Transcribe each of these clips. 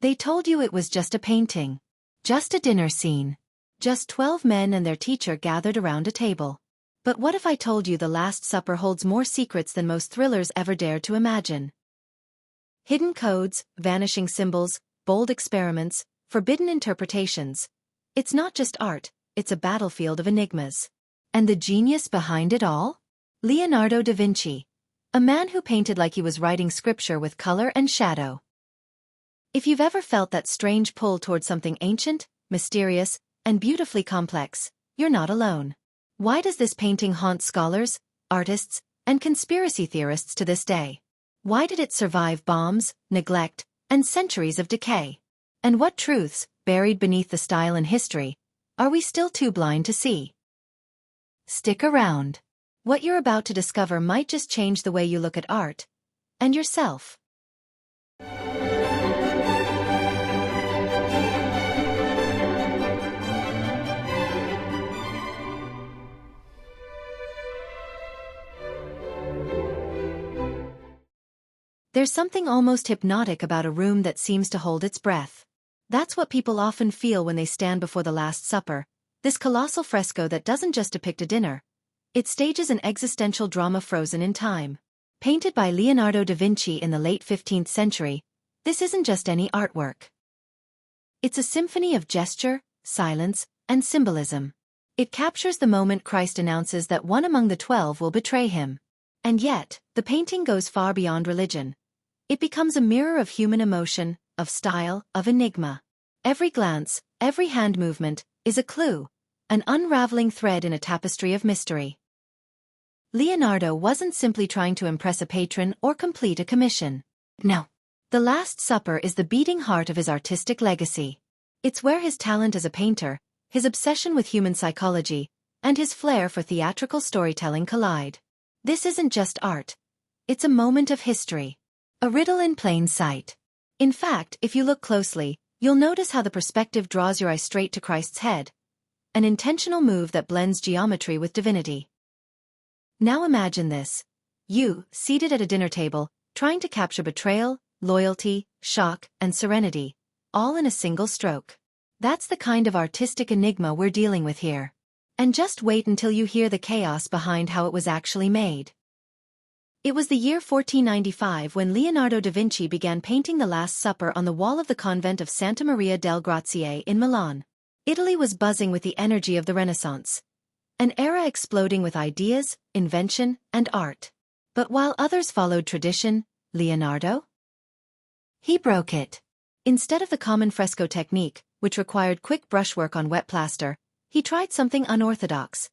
They told you it was just a painting. Just a dinner scene. Just 12 men and their teacher gathered around a table. But what if I told you the Last Supper holds more secrets than most thrillers ever dared to imagine? Hidden codes, vanishing symbols, bold experiments, forbidden interpretations. It's not just art, it's a battlefield of enigmas. And the genius behind it all? Leonardo da Vinci. A man who painted like he was writing scripture with color and shadow. If you've ever felt that strange pull toward something ancient, mysterious, and beautifully complex, you're not alone. Why does this painting haunt scholars, artists, and conspiracy theorists to this day? Why did it survive bombs, neglect, and centuries of decay? And what truths, buried beneath the style and history, are we still too blind to see? Stick around. What you're about to discover might just change the way you look at art and yourself. There's something almost hypnotic about a room that seems to hold its breath. That's what people often feel when they stand before the Last Supper, this colossal fresco that doesn't just depict a dinner. It stages an existential drama frozen in time. Painted by Leonardo da Vinci in the late 15th century, this isn't just any artwork. It's a symphony of gesture, silence, and symbolism. It captures the moment Christ announces that one among the 12 will betray him. And yet, the painting goes far beyond religion. It becomes a mirror of human emotion, of style, of enigma. Every glance, every hand movement, is a clue, an unraveling thread in a tapestry of mystery. Leonardo wasn't simply trying to impress a patron or complete a commission. No. The Last Supper is the beating heart of his artistic legacy. It's where his talent as a painter, his obsession with human psychology, and his flair for theatrical storytelling collide. This isn't just art. It's a moment of history. A riddle in plain sight. In fact, if you look closely, you'll notice how the perspective draws your eye straight to Christ's head. An intentional move that blends geometry with divinity. Now imagine this. You, seated at a dinner table, trying to capture betrayal, loyalty, shock, and serenity, all in a single stroke. That's the kind of artistic enigma we're dealing with here. And just wait until you hear the chaos behind how it was actually made. It was the year 1495 when Leonardo da Vinci began painting the Last Supper on the wall of the convent of Santa Maria del Grazie in Milan. Italy was buzzing with the energy of the Renaissance. An era exploding with ideas, invention, and art. But while others followed tradition, Leonardo? He broke it. Instead of the common fresco technique, which required quick brushwork on wet plaster, he tried something unorthodox.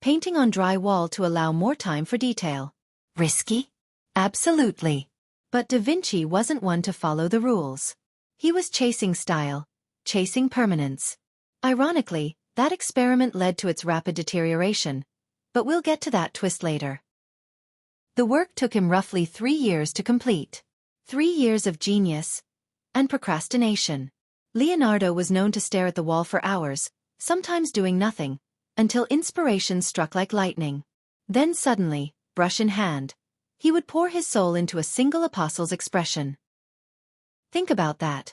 Painting on dry wall to allow more time for detail. Risky? Absolutely. But Da Vinci wasn't one to follow the rules. He was chasing style, chasing permanence. Ironically, that experiment led to its rapid deterioration. But we'll get to that twist later. The work took him roughly 3 years to complete. 3 years of genius and procrastination. Leonardo was known to stare at the wall for hours, sometimes doing nothing, until inspiration struck like lightning. Then suddenly, brush in hand, he would pour his soul into a single apostle's expression. Think about that.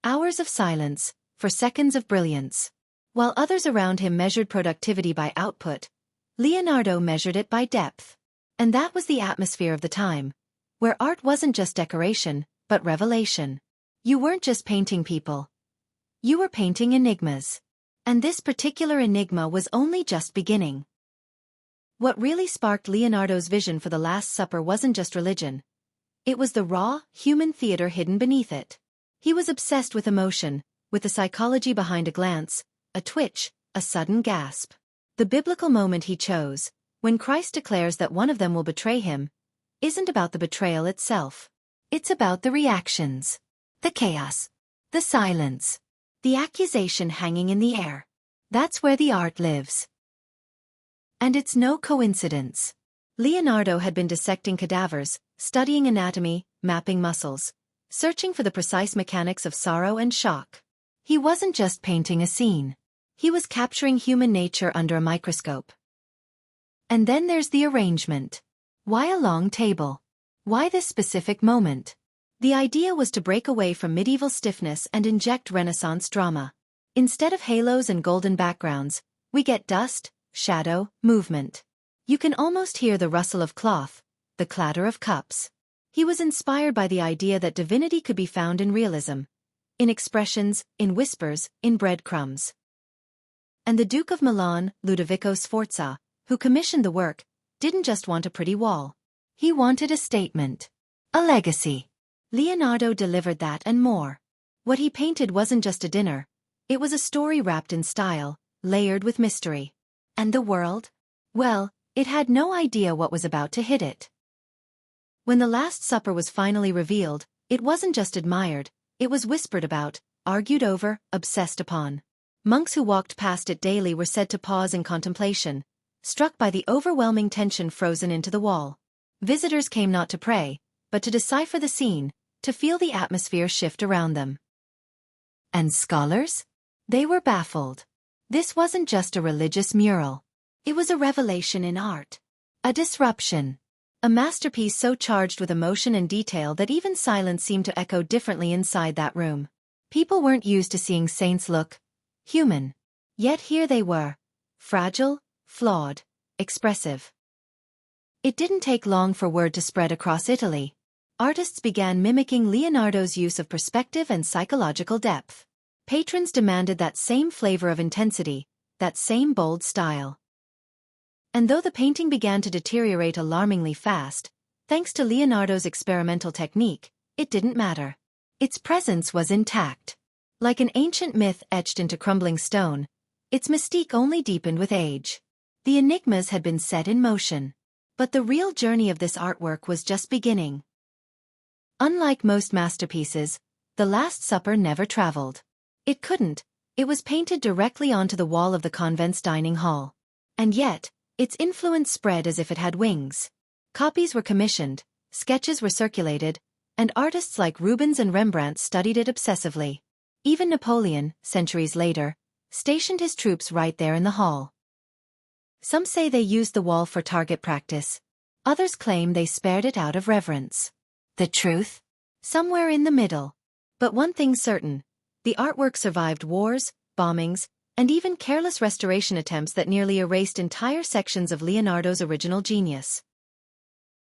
Hours of silence, for seconds of brilliance. While others around him measured productivity by output, Leonardo measured it by depth. And that was the atmosphere of the time, where art wasn't just decoration, but revelation. You weren't just painting people. You were painting enigmas. And this particular enigma was only just beginning. What really sparked Leonardo's vision for the Last Supper wasn't just religion. It was the raw, human theater hidden beneath it. He was obsessed with emotion, with the psychology behind a glance, a twitch, a sudden gasp. The biblical moment he chose, when Christ declares that one of them will betray him, isn't about the betrayal itself. It's about the reactions. The chaos. The silence. The accusation hanging in the air. That's where the art lives. And it's no coincidence. Leonardo had been dissecting cadavers, studying anatomy, mapping muscles, searching for the precise mechanics of sorrow and shock. He wasn't just painting a scene. He was capturing human nature under a microscope. And then there's the arrangement. Why a long table? Why this specific moment? The idea was to break away from medieval stiffness and inject Renaissance drama. Instead of halos and golden backgrounds, we get dust, shadow, movement. You can almost hear the rustle of cloth, the clatter of cups. He was inspired by the idea that divinity could be found in realism, in expressions, in whispers, in breadcrumbs. And the Duke of Milan, Ludovico Sforza, who commissioned the work, didn't just want a pretty wall. He wanted a statement. A legacy. Leonardo delivered that and more. What he painted wasn't just a dinner. It was a story wrapped in style, layered with mystery. And the world? Well, it had no idea what was about to hit it. When the Last Supper was finally revealed, it wasn't just admired, it was whispered about, argued over, obsessed upon. Monks who walked past it daily were said to pause in contemplation, struck by the overwhelming tension frozen into the wall. Visitors came not to pray, but to decipher the scene, to feel the atmosphere shift around them. And scholars? They were baffled. This wasn't just a religious mural. It was a revelation in art. A disruption. A masterpiece so charged with emotion and detail that even silence seemed to echo differently inside that room. People weren't used to seeing saints look human. Yet here they were. Fragile, flawed, expressive. It didn't take long for word to spread across Italy. Artists began mimicking Leonardo's use of perspective and psychological depth. Patrons demanded that same flavor of intensity, that same bold style. And though the painting began to deteriorate alarmingly fast, thanks to Leonardo's experimental technique, it didn't matter. Its presence was intact. Like an ancient myth etched into crumbling stone, its mystique only deepened with age. The enigmas had been set in motion. But the real journey of this artwork was just beginning. Unlike most masterpieces, The Last Supper never traveled. It couldn't. It was painted directly onto the wall of the convent's dining hall. And yet, its influence spread as if it had wings. Copies were commissioned, sketches were circulated, and artists like Rubens and Rembrandt studied it obsessively. Even Napoleon, centuries later, stationed his troops right there in the hall. Some say they used the wall for target practice. Others claim they spared it out of reverence. The truth? Somewhere in the middle. But one thing's certain. The artwork survived wars, bombings, and even careless restoration attempts that nearly erased entire sections of Leonardo's original genius.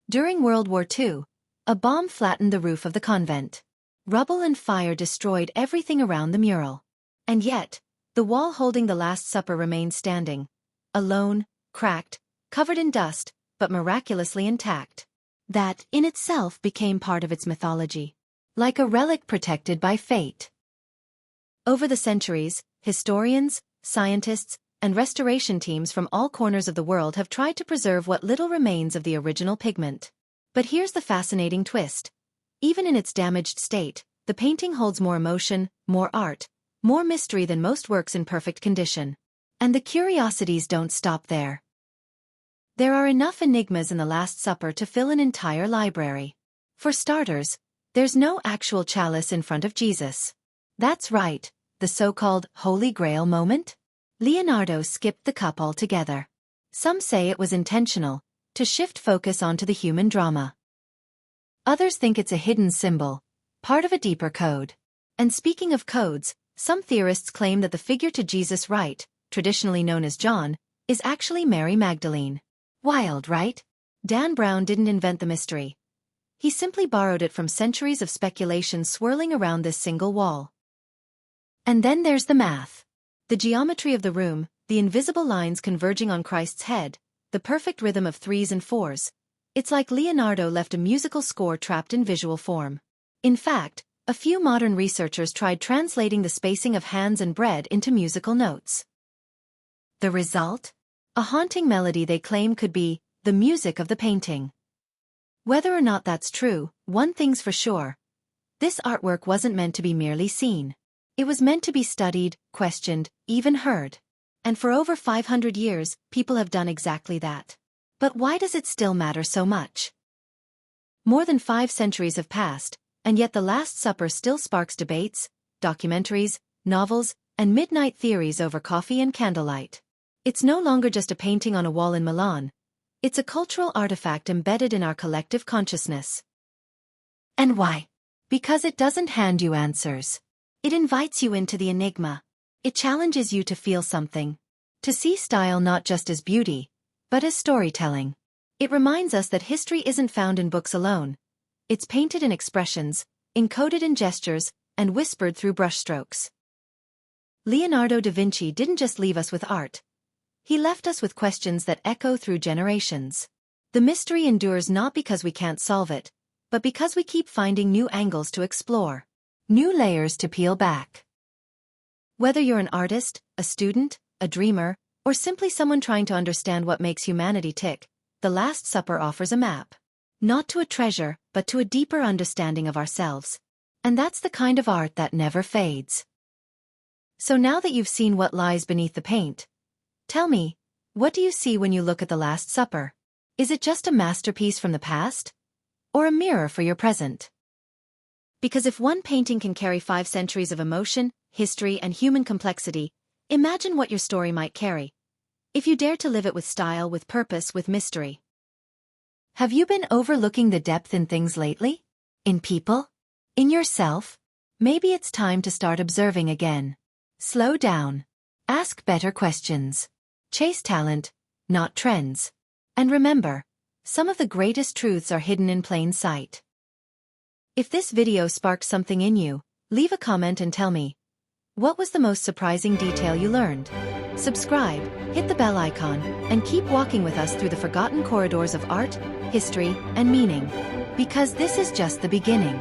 During World War II, a bomb flattened the roof of the convent. Rubble and fire destroyed everything around the mural. And yet, the wall holding the Last Supper remained standing. Alone, cracked, covered in dust, but miraculously intact. That, in itself, became part of its mythology. Like a relic protected by fate. Over the centuries, historians, scientists, and restoration teams from all corners of the world have tried to preserve what little remains of the original pigment. But here's the fascinating twist. Even in its damaged state, the painting holds more emotion, more art, more mystery than most works in perfect condition. And the curiosities don't stop there. There are enough enigmas in the Last Supper to fill an entire library. For starters, there's no actual chalice in front of Jesus. That's right, the so-called Holy Grail moment? Leonardo skipped the cup altogether. Some say it was intentional, to shift focus onto the human drama. Others think it's a hidden symbol, part of a deeper code. And speaking of codes, some theorists claim that the figure to Jesus' right, traditionally known as John, is actually Mary Magdalene. Wild, right? Dan Brown didn't invent the mystery. He simply borrowed it from centuries of speculation swirling around this single wall. And then there's the math. The geometry of the room, the invisible lines converging on Christ's head, the perfect rhythm of threes and fours. It's like Leonardo left a musical score trapped in visual form. In fact, a few modern researchers tried translating the spacing of hands and bread into musical notes. The result? A haunting melody they claim could be the music of the painting. Whether or not that's true, one thing's for sure. This artwork wasn't meant to be merely seen. It was meant to be studied, questioned, even heard. And for over 500 years, people have done exactly that. But why does it still matter so much? More than 5 centuries have passed, and yet the Last Supper still sparks debates, documentaries, novels, and midnight theories over coffee and candlelight. It's no longer just a painting on a wall in Milan. It's a cultural artifact embedded in our collective consciousness. And why? Because it doesn't hand you answers. It invites you into the enigma. It challenges you to feel something. To see style not just as beauty, but as storytelling. It reminds us that history isn't found in books alone. It's painted in expressions, encoded in gestures, and whispered through brushstrokes. Leonardo da Vinci didn't just leave us with art. He left us with questions that echo through generations. The mystery endures not because we can't solve it, but because we keep finding new angles to explore, new layers to peel back. Whether you're an artist, a student, a dreamer, or simply someone trying to understand what makes humanity tick, The Last Supper offers a map. Not to a treasure, but to a deeper understanding of ourselves. And that's the kind of art that never fades. So now that you've seen what lies beneath the paint, tell me, what do you see when you look at The Last Supper? Is it just a masterpiece from the past? Or a mirror for your present? Because if one painting can carry 5 centuries of emotion, history, and human complexity, imagine what your story might carry. If you dare to live it with style, with purpose, with mystery. Have you been overlooking the depth in things lately? In people? In yourself? Maybe it's time to start observing again. Slow down. Ask better questions. Chase talent, not trends. And remember, some of the greatest truths are hidden in plain sight. If this video sparked something in you, leave a comment and tell me, what was the most surprising detail you learned? Subscribe, hit the bell icon, and keep walking with us through the forgotten corridors of art, history, and meaning. Because this is just the beginning.